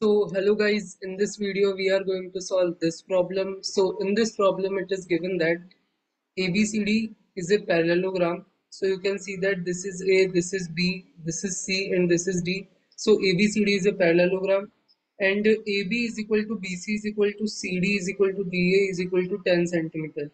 So hello guys, in this video we are going to solve this problem. So in this problem it is given that ABCD is a parallelogram. So you can see that this is A, this is B, this is C and this is D. So ABCD is a parallelogram and AB is equal to BC is equal to CD is equal to DA is equal to 10 centimeter.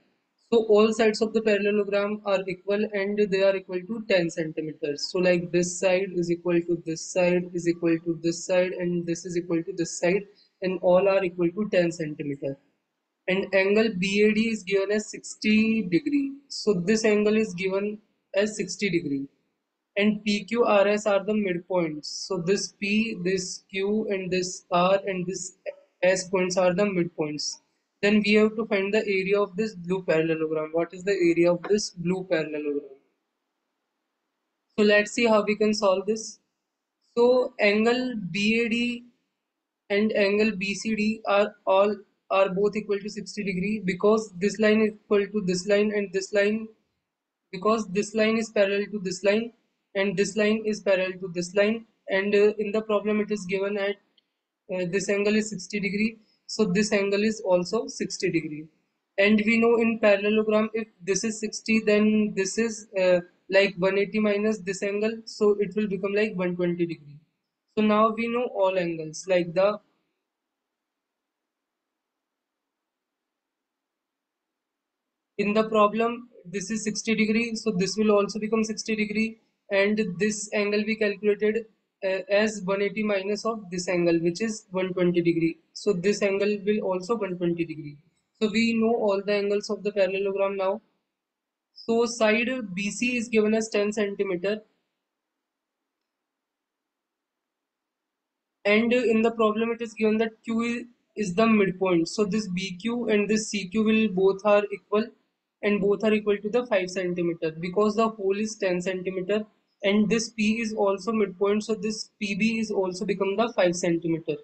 So all sides of the parallelogram are equal and they are equal to 10 centimeters. So like this side is equal to this side is equal to this side and this is equal to this side and all are equal to 10 centimeter. And angle BAD is given as 60 degree. So this angle is given as 60 degree. And PQRS are the midpoints. So this P, this Q and this R and this S points are the midpoints. Then we have to find the area of this blue parallelogram. What is the area of this blue parallelogram? So let's see how we can solve this. So angle BAD and angle BCD are both equal to 60 degree because this line is equal to this line and this line, because this line is parallel to this line and this line is parallel to this line, and in the problem it is given at this angle is 60 degree, so this angle is also 60 degree. And we know in parallelogram if this is 60 then this is like 180 minus this angle, so it will become like 120 degree. So now we know all angles, like the in the problem this is 60 degree, so this will also become 60 degree, and this angle we calculated as 180 minus of this angle which is 120 degree, so this angle will also 120 degree. So we know all the angles of the parallelogram now. So side BC is given as 10 centimeter, and in the problem it is given that is the midpoint, so this BQ and this CQ will both are equal and both are equal to the 5 centimeter because the hole is 10 centimeter, and this P is also midpoint, so this PB is also become the 5 centimeter.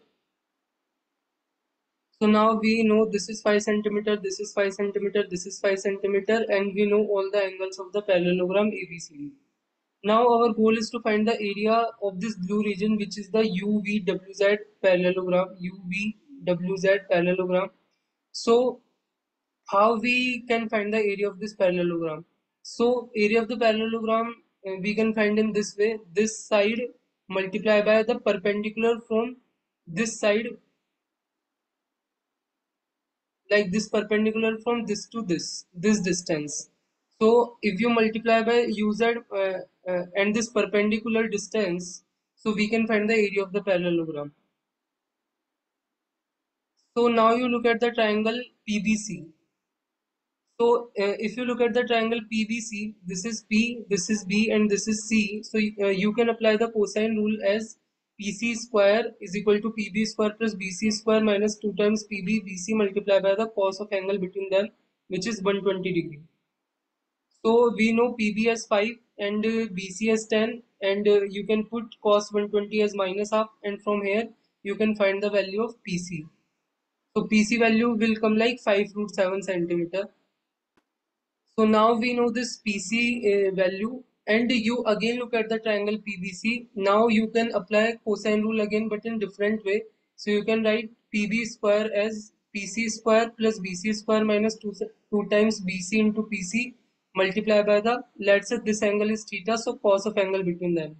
So now we know this is 5 centimeter, this is 5 centimeter, this is 5 centimeter, and we know all the angles of the parallelogram ABCD. Now our goal is to find the area of this blue region, which is the UVWZ parallelogram. UVWZ parallelogram. So how we can find the area of this parallelogram? So area of the parallelogram we can find in this way. This side multiply by the perpendicular from this side, like this perpendicular from this to this distance. So if you multiply by UZ and this perpendicular distance, so we can find the area of the parallelogram. So now you look at the triangle PBC. So if you look at the triangle PBC, this is P, this is B and this is C. So you can apply the cosine rule as PC square is equal to PB square plus BC square minus 2 times BC multiplied by the cos of angle between them, which is 120 degree. So we know PB as 5 and BC as 10, and you can put cos 120 as minus half, and from here you can find the value of PC. So PC value will come like 5 root 7 centimeter. So now we know this PC value, and you again look at the triangle PBC. Now you can apply cosine rule again, but in different way. So you can write PB square as PC square plus BC square minus 2 times BC into PC multiply by the, let's say this angle is theta, so cos of angle between them.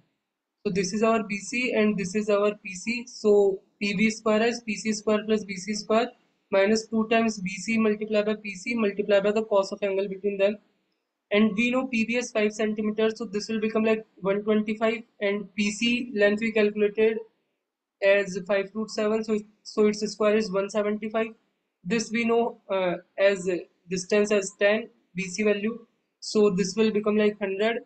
So this is our BC and this is our PC. So PB square is PC square plus BC square minus 2 times BC multiplied by PC multiplied by the cos of angle between them. And we know PB is 5 centimeters, so this will become like 125, and PC length we calculated as 5 root 7, so its square is 175. This we know as distance as 10 BC value, so this will become like 100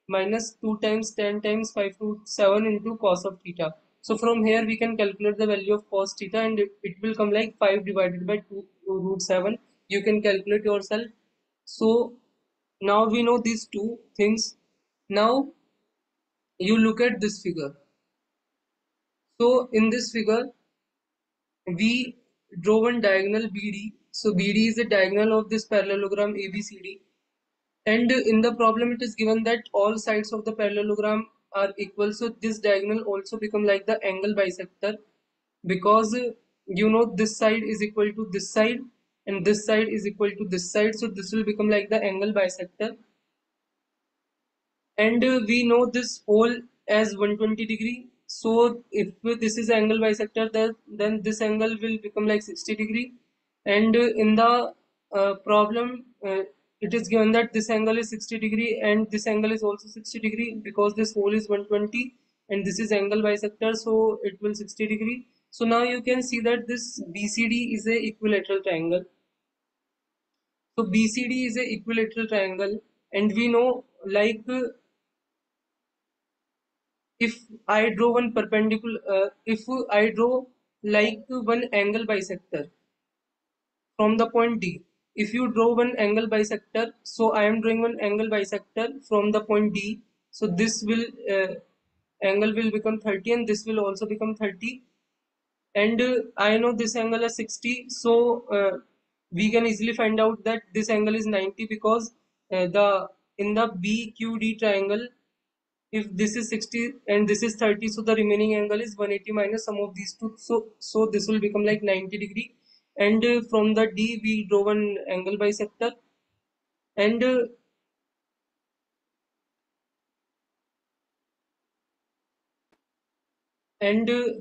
minus 2 times 10 times 5 root 7 into cos of theta. So from here we can calculate the value of cos theta, and it will come like 5 divided by 2 root 7. You can calculate yourself. So now we know these two things. Now you look at this figure. So in this figure we draw one diagonal BD. So BD is the diagonal of this parallelogram ABCD. And in the problem it is given that all sides of the parallelogram are equal. So this diagonal also become like the angle bisector. because you know this side is equal to this side and this side is equal to this side, so this will become like the angle bisector. And we know this whole as 120 degree. So if this is angle bisector, then this angle will become like 60 degree. And in the problem, it is given that this angle is 60 degree and this angle is also 60 degree, because this hole is 120 and this is angle bisector, so it will 60 degree. So now you can see that this BCD is a equilateral triangle. So BCD is a equilateral triangle, and we know, like, if I draw one perpendicular, if I draw like one angle bisector from the point D. If you draw one angle bisector, so I am drawing one angle bisector from the point D. So this will angle will become 30 and this will also become 30. And I know this angle is 60, so we can easily find out that this angle is 90, because the in the BQD triangle, if this is 60 and this is 30, so the remaining angle is 180 minus sum of these two, so this will become like 90 degree. And from the D we draw one angle bisector, and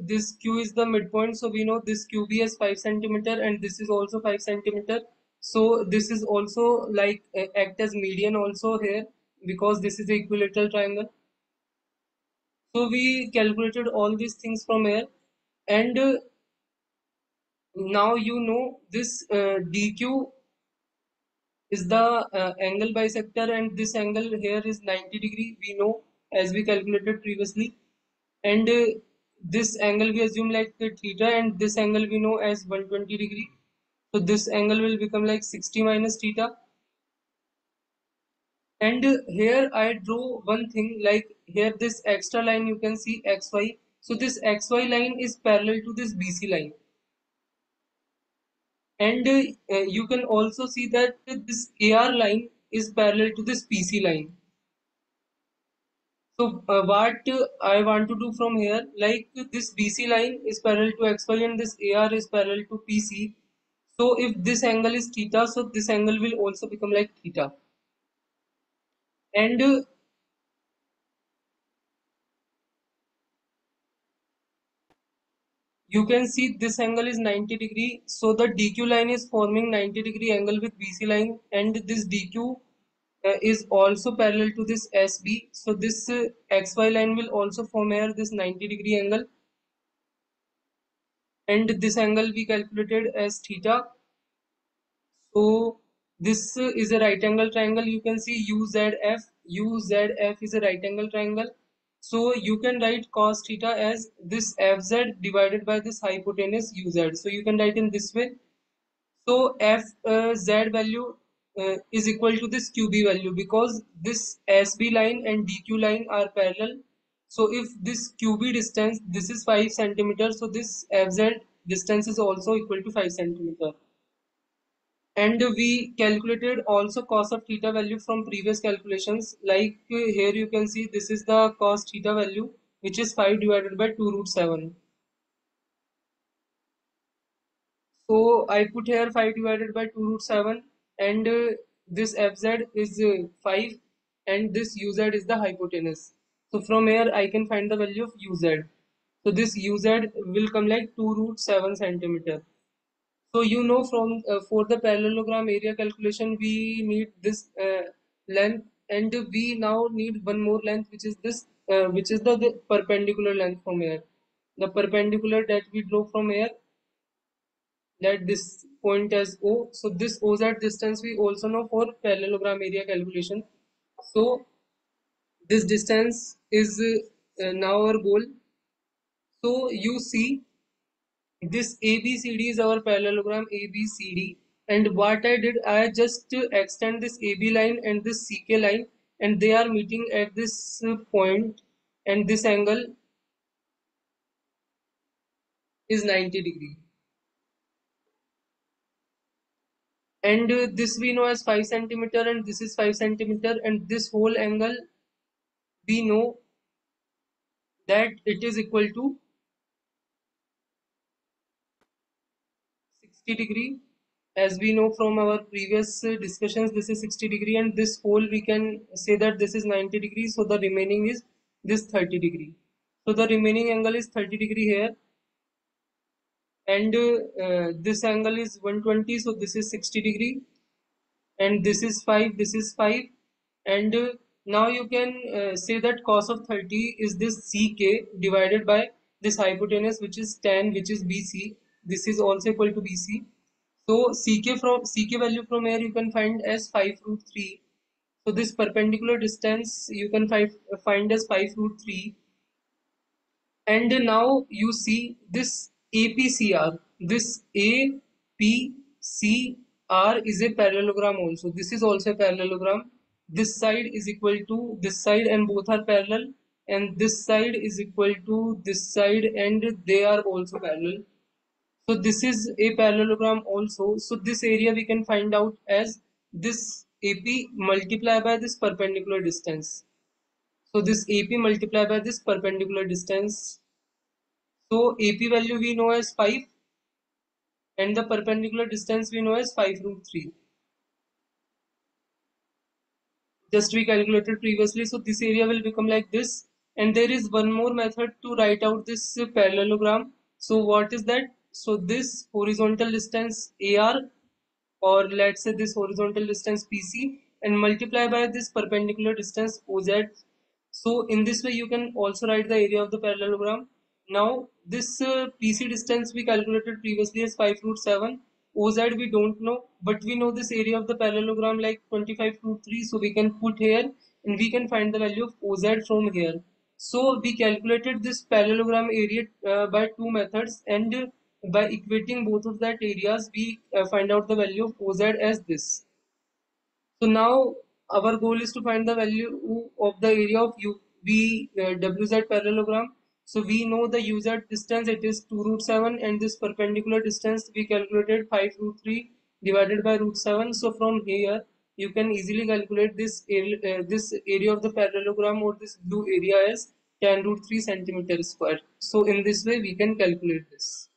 this Q is the midpoint, so we know this QB is 5 centimeter and this is also 5 centimeter. So this is also like act as median also here, because this is a equilateral triangle. So we calculated all these things from here, and now you know this DQ is the angle bisector, and this angle here is 90 degree, we know, as we calculated previously. And this angle we assume like theta, and this angle we know as 120 degree, so this angle will become like 60 minus theta. And here I draw one thing, like here this extra line you can see xy, so this xy line is parallel to this BC line. And you can also see that this AR line is parallel to this PC line. So what I want to do from here, like this BC line is parallel to XY and this AR is parallel to PC. So if this angle is theta, so this angle will also become like theta. And you can see this angle is 90 degree. So the DQ line is forming 90 degree angle with BC line, and this DQ is also parallel to this SB. So this XY line will also form here this 90 degree angle, and this angle we calculated as theta. So this is a right angle triangle. You can see UZF. UZF is a right angle triangle. So you can write cos theta as this FZ divided by this hypotenuse UZ. So you can write in this way. So FZ value is equal to this QB value, because this SB line and DQ line are parallel. So if this QB distance, this is 5 centimeters, so this FZ distance is also equal to 5 centimeters. And we calculated also cos of theta value from previous calculations, like here you can see this is the cos theta value, which is 5 divided by 2 root 7. So I put here 5 divided by 2 root 7, and this fz is 5 and this uz is the hypotenuse. So from here I can find the value of uz. So this uz will come like 2 root 7 centimeter. So you know, from for the parallelogram area calculation we need this length, and we now need one more length, which is this, which is the perpendicular length from here. The perpendicular that we draw from here, that this point as O. So this OZ distance we also know for parallelogram area calculation. So this distance is now our goal. So you see, this ABCD is our parallelogram ABCD, and what I did, I just extend this AB line and this CK line, and they are meeting at this point, and this angle is 90 degree. And this we know as 5 centimeter, and this is 5 centimeter, and this whole angle we know that it is equal to 60 degree. As we know from our previous discussions, this is 60 degree, and this whole we can say that this is 90 degrees. So the remaining is this 30 degree. So the remaining angle is 30 degree here, and this angle is 120. So this is 60 degree, and this is 5. This is 5, and now you can say that cos of 30 is this ck divided by this hypotenuse, which is tan, which is bc. This is also equal to bc. So ck value from here you can find as 5 root 3. So this perpendicular distance you can find as 5 root 3. And now you see this APCR. This APCR is a parallelogram also. This is also a parallelogram. This side is equal to this side, and both are parallel. And this side is equal to this side, and they are also parallel. So this is a parallelogram also. So this area we can find out as this AP multiplied by this perpendicular distance. So this AP multiplied by this perpendicular distance. So AP value we know as 5, and the perpendicular distance we know as 5 root 3. Just we calculated previously. So this area will become like this. And there is one more method to write out this parallelogram. So what is that? So this horizontal distance AR, or let's say this horizontal distance PC, and multiply by this perpendicular distance OZ. So in this way you can also write the area of the parallelogram. Now this PC distance we calculated previously as 5 root 7. OZ we don't know, but we know this area of the parallelogram like 25 root 3. So we can put here, and we can find the value of OZ from here. So we calculated this parallelogram area by two methods, and by equating both of that areas we find out the value of OZ as this. So now our goal is to find the value of the area of WZ parallelogram. So we know the UZ distance, it is 2 root 7, and this perpendicular distance we calculated 5 root 3 divided by root 7. So from here you can easily calculate this area of the parallelogram, or this blue area, as tan root 3 centimeter square. So in this way we can calculate this.